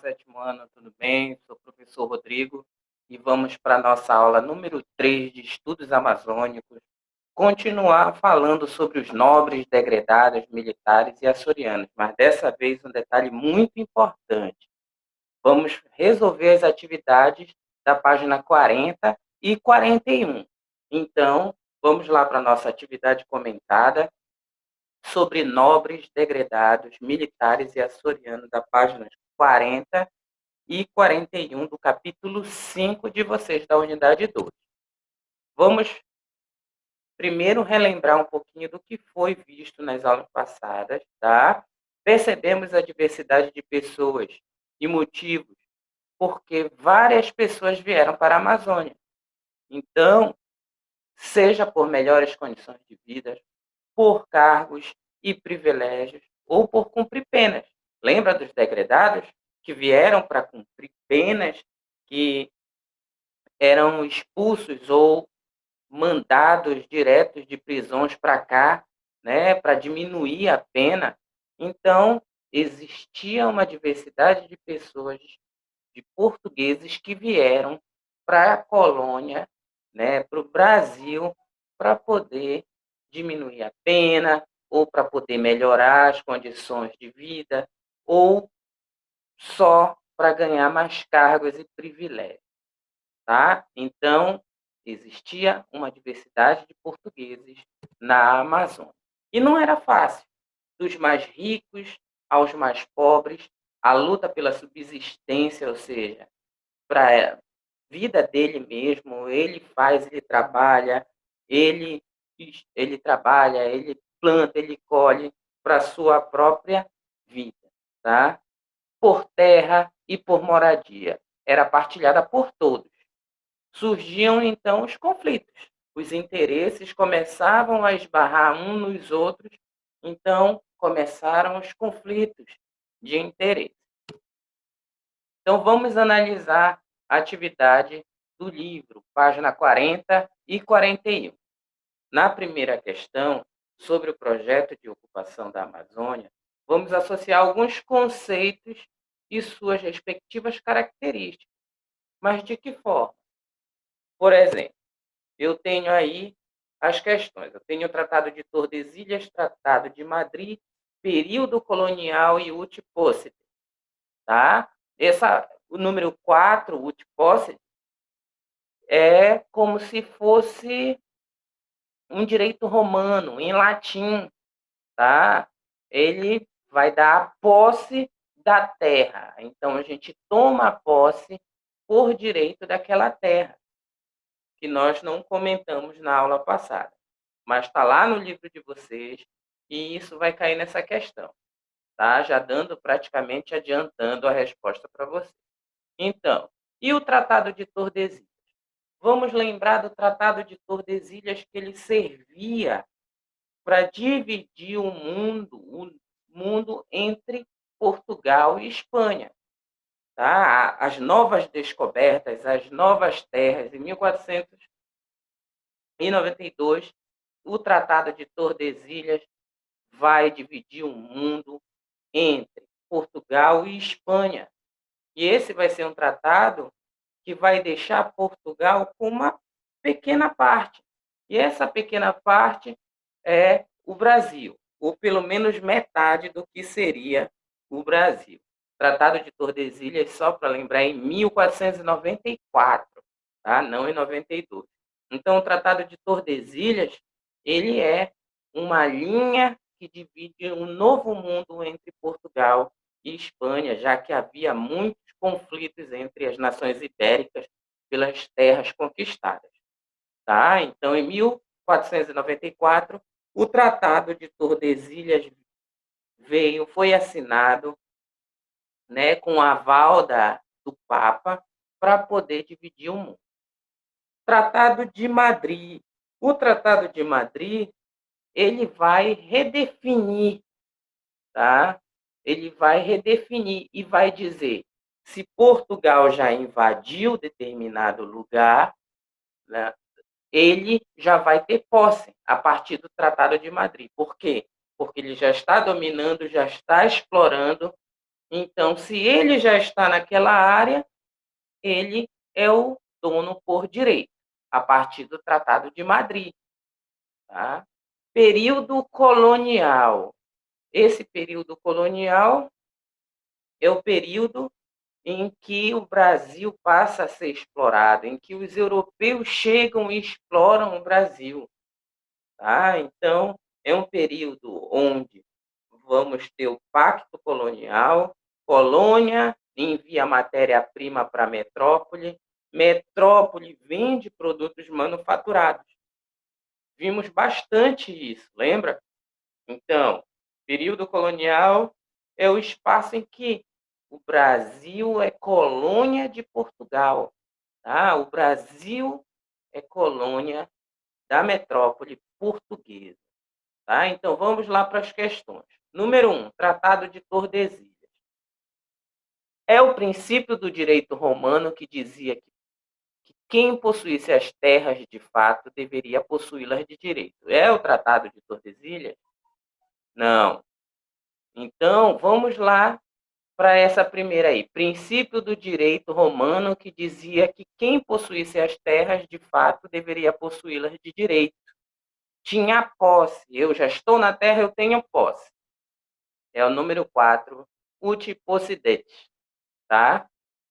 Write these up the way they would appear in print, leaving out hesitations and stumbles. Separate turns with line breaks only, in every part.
sétimo ano, tudo bem? Sou o professor Rodrigo e vamos para a nossa aula número 3 de Estudos Amazônicos, continuar falando sobre os nobres, degredados, militares e açorianos, mas dessa vez um detalhe muito importante. Vamos resolver as atividades da página 40 e 41. Então, vamos lá para a nossa atividade comentada sobre nobres, degredados, militares e açorianos, da página 40 e 41 do capítulo 5 de vocês, da unidade 2. Vamos primeiro relembrar um pouquinho do que foi visto nas aulas passadas, tá? Percebemos a diversidade de pessoas e motivos porque várias pessoas vieram para a Amazônia. Então, seja por melhores condições de vida, por cargos e privilégios ou por cumprir penas. Lembra dos degredados que vieram para cumprir penas, que eram expulsos ou mandados diretos de prisões para cá, né, para diminuir a pena? Então, existia uma diversidade de pessoas, de portugueses que vieram para a colônia, né, para o Brasil, para poder diminuir a pena, ou para poder melhorar as condições de vida, ou só para ganhar mais cargos e privilégios, tá? Então, existia uma diversidade de portugueses na Amazônia. E não era fácil. Dos mais ricos aos mais pobres, a luta pela subsistência, ou seja, para a vida dele mesmo, ele ele trabalha, ele planta, ele colhe para a sua própria vida, tá? Por terra e por moradia. Era partilhada por todos. Surgiam, então, os conflitos. Os interesses começavam a esbarrar uns nos outros, então começaram os conflitos de interesse. Então, vamos analisar a atividade do livro, página 40 e 41. Na primeira questão, sobre o projeto de ocupação da Amazônia, vamos associar alguns conceitos e suas respectivas características. Mas de que forma? Por exemplo, eu tenho aí as questões. Eu tenho o Tratado de Tordesilhas, Tratado de Madrid, período colonial e Utpost, tá? O número 4, Utpost, é como se fosse um direito romano, em latim, tá? Ele vai dar a posse da terra. Então, a gente toma a posse por direito daquela terra, que nós não comentamos na aula passada. Mas está lá no livro de vocês e isso vai cair nessa questão, tá? Já dando, praticamente adiantando a resposta para você. Então, e o Tratado de Tordesilhas? Vamos lembrar do Tratado de Tordesilhas, que ele servia para dividir o mundo entre Portugal e Espanha. Tá? As novas descobertas, as novas terras, em 1492, o Tratado de Tordesilhas vai dividir o mundo entre Portugal e Espanha. E esse vai ser um tratado que vai deixar Portugal com uma pequena parte. E essa pequena parte é o Brasil, ou pelo menos metade do que seria o Brasil. Tratado de Tordesilhas, só para lembrar, em 1494, tá? Não em 92. Então, o Tratado de Tordesilhas, ele é uma linha que divide um novo mundo entre Portugal e Espanha, já que havia muitos conflitos entre as nações ibéricas pelas terras conquistadas. Tá? Então, em 1494, o Tratado de Tordesilhas foi assinado, né, com o aval do Papa para poder dividir o mundo. Tratado de Madrid. O Tratado de Madrid, ele vai redefinir, tá? Ele vai redefinir e vai dizer se Portugal já invadiu determinado lugar, né, ele já vai ter posse a partir do Tratado de Madrid. Por quê? Porque ele já está dominando, já está explorando Então, se ele já está naquela área, ele é o dono por direito, a partir do Tratado de Madrid. Tá? Período colonial. Esse período colonial é o período em que o Brasil passa a ser explorado, em que os europeus chegam e exploram o Brasil. Tá? Então, é um período onde vamos ter o pacto colonial, colônia envia matéria-prima para a metrópole, metrópole vende produtos manufaturados. Vimos bastante isso, lembra? Então, período colonial é o espaço em que o Brasil é colônia de Portugal. Tá? O Brasil é colônia da metrópole portuguesa. Tá? Então, vamos lá para as questões. Número 1, Tratado de Tordesilhas. É o princípio do direito romano que dizia que quem possuísse as terras de fato deveria possuí-las de direito. É o Tratado de Tordesilhas? Não. Então, vamos lá para essa primeira aí. Princípio do direito romano que dizia que quem possuísse as terras de fato deveria possuí-las de direito. Tinha posse. Eu já estou na terra, eu tenho posse. É o número 4, ut possidetis, tá?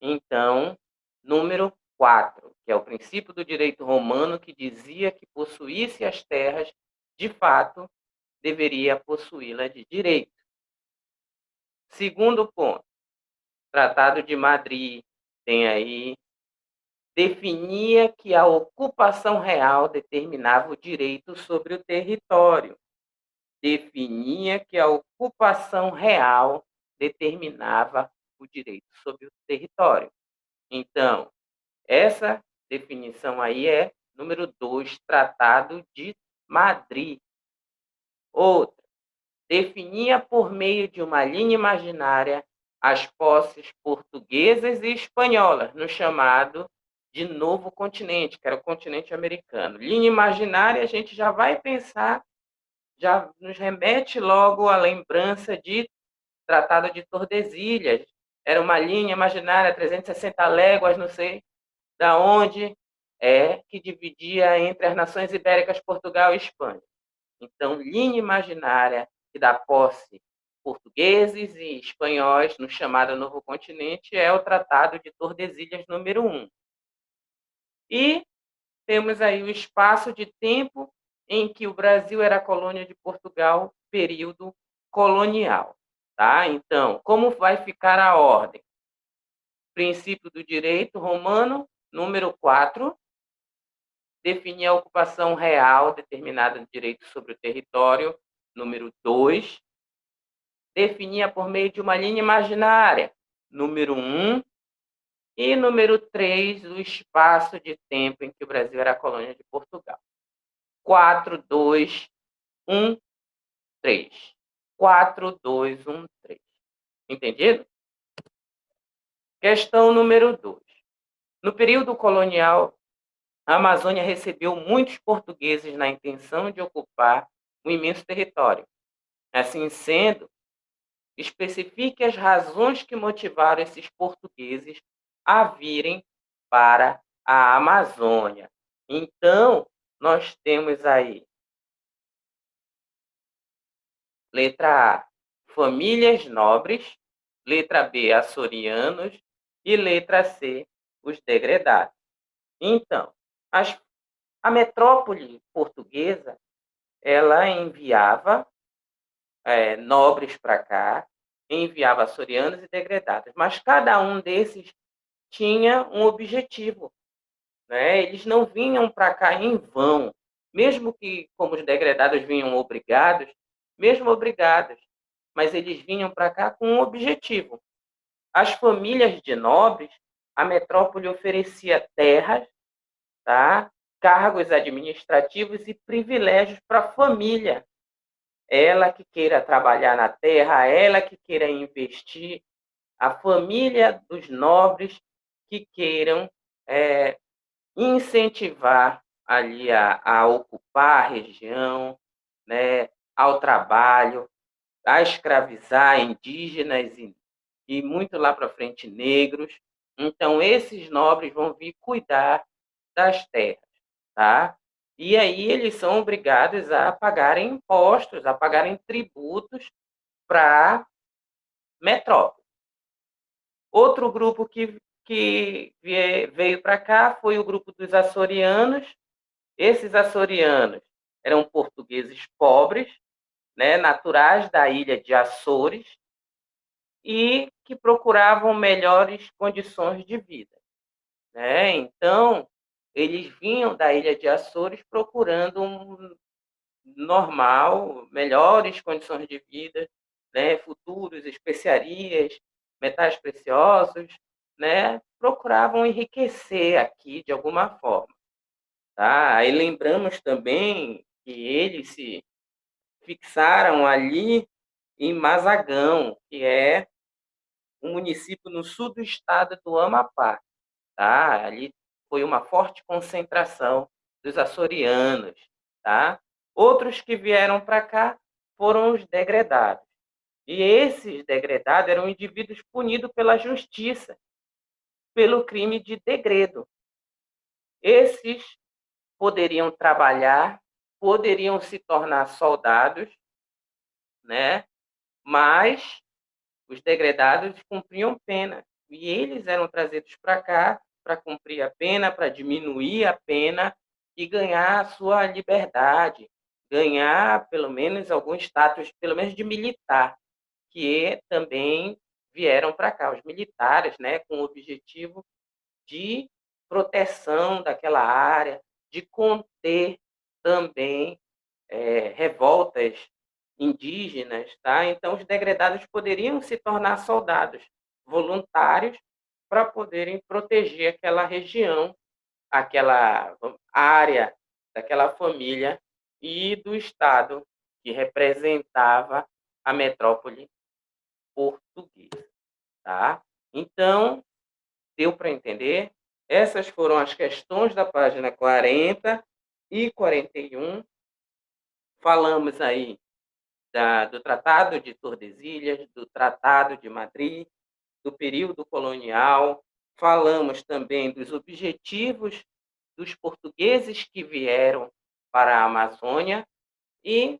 Então, número 4, que é o princípio do direito romano que dizia que possuísse as terras, de fato, deveria possuí-la de direito. Segundo ponto, Tratado de Madrid, tem aí, definia que a ocupação real determinava o direito sobre o território. Definia que a ocupação real determinava o direito sobre o território. Então, essa definição aí é número 2, Tratado de Madrid. Outra, definia por meio de uma linha imaginária as posses portuguesas e espanholas, no chamado de Novo Continente, que era o continente americano. Linha imaginária, a gente já vai pensar, já nos remete logo à lembrança de Tratado de Tordesilhas. Era uma linha imaginária, 360 léguas, não sei da onde que dividia entre as nações ibéricas, Portugal e Espanha. Então, linha imaginária que dá posse portugueses e espanhóis no chamado Novo Continente é o Tratado de Tordesilhas número 1. E temos aí o espaço de tempo em que o Brasil era colônia de Portugal, período colonial. Tá? Então, como vai ficar a ordem? Princípio do direito romano, número 4, definir a ocupação real determinada de direito sobre o território. Número 2, definia por meio de uma linha imaginária. Número 1. E número 3, o espaço de tempo em que o Brasil era colônia de Portugal. 4, 2, 1, 3. 4, 2, 1, 3. Entendido? Questão número 2. No período colonial, a Amazônia recebeu muitos portugueses na intenção de ocupar um imenso território. Assim sendo, especifique as razões que motivaram esses portugueses a virem para a Amazônia. Então, nós temos aí, letra A, famílias nobres, letra B, açorianos e letra C, os degredados. Então, a metrópole portuguesa, ela enviava nobres para cá, enviava açorianos e degredados, mas cada um desses tinha um objetivo. Né? Eles não vinham para cá em vão, mesmo que, como os degredados vinham obrigados, mesmo obrigados, mas eles vinham para cá com um objetivo. As famílias de nobres, a metrópole oferecia terras, tá? Cargos administrativos e privilégios para a família. Ela que queira trabalhar na terra, ela que queira investir, a família dos nobres que queiram incentivar ali a ocupar a região, né, ao trabalho, a escravizar indígenas e muito lá para frente negros. Então, esses nobres vão vir cuidar das terras, tá? E aí eles são obrigados a pagarem impostos, a pagarem tributos para a metrópole. Outro grupo que veio para cá foi o grupo dos açorianos. Esses açorianos eram portugueses pobres, né, naturais da ilha de Açores, e que procuravam melhores condições de vida, né? Então, eles vinham da ilha de Açores procurando um normal, melhores condições de vida, né? Futuros, especiarias, metais preciosos, né? Procuravam enriquecer aqui de alguma forma, tá? Aí lembramos também que eles se fixaram ali em Mazagão, que é um município no sul do estado do Amapá, tá? Ali foi uma forte concentração dos açorianos, tá? Outros que vieram para cá foram os degredados. E esses degredados eram indivíduos punidos pela justiça pelo crime de degredo. Esses poderiam trabalhar, poderiam se tornar soldados, né? Mas os degredados cumpriam pena e eles eram trazidos para cá para cumprir a pena, para diminuir a pena e ganhar a sua liberdade, ganhar pelo menos algum status, pelo menos de militar, que também vieram para cá, os militares, né, com o objetivo de proteção daquela área, de conter também revoltas indígenas, tá? Então, os degredados poderiam se tornar soldados voluntários para poderem proteger aquela região, aquela área daquela família e do estado que representava a metrópole portuguesa, tá? Então, deu para entender? Essas foram as questões da página 40 e 41. Falamos aí do Tratado de Tordesilhas, do Tratado de Madrid, do período colonial. Falamos também dos objetivos dos portugueses que vieram para a Amazônia e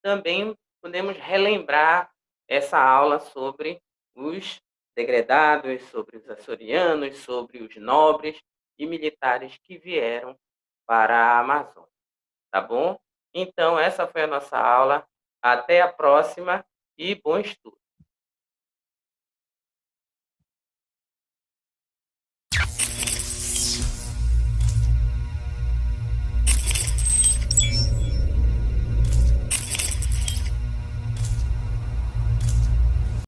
também podemos relembrar essa aula sobre os degredados, sobre os açorianos, sobre os nobres e militares que vieram para a Amazônia. Tá bom? Então, essa foi a nossa aula. Até a próxima e bom estudo!